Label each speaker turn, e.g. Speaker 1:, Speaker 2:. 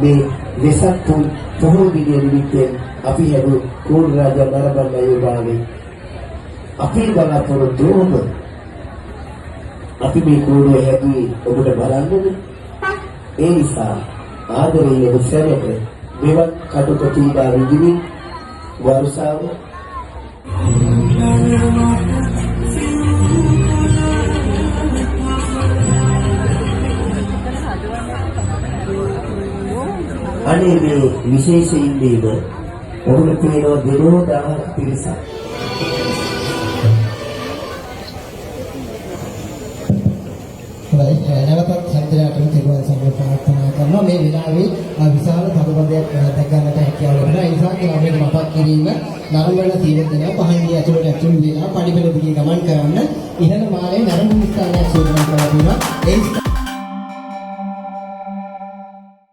Speaker 1: මේ වෙසක් පොහොය දිනය නිමිත්තෙන් අපි හැදු කෝල් රාජා නරඹන යෝගාවේ අපේ බලාපොරොත්තු ඔබ අපි මේ කෝලේ හැදුවේ ඔබට බලන්නද? ඒ නිසා ආදරණීය ඔබ සැරට මෙවන් කටුකොටීලා විදිමින් වර්ෂාව අනේ මේ විශේෂයෙන් දේව ඔබට පේනවා දෙනෝ දාහක් පිරිසක්.
Speaker 2: නැවතත් සම්පූර්ණයෙන්ම තිරුවන් සරණයි ප්‍රාර්ථනා කරනවා. මේ විලාවේ විශාල තරුපදයක් දැක ගන්නට හැකියාව ලැබෙනවා. ඒ නිසා අපි මතක් කිරීම නරඹන සීලදෙන පහින්දී ඇතුළට ඇතුළු වෙලා පඩිපෙළ දිගේ ගමන් කරන්න ඉහළ මාලේ නරඹන ස්ථානයක් සූදානම් කරලා තියෙනවා. ඒ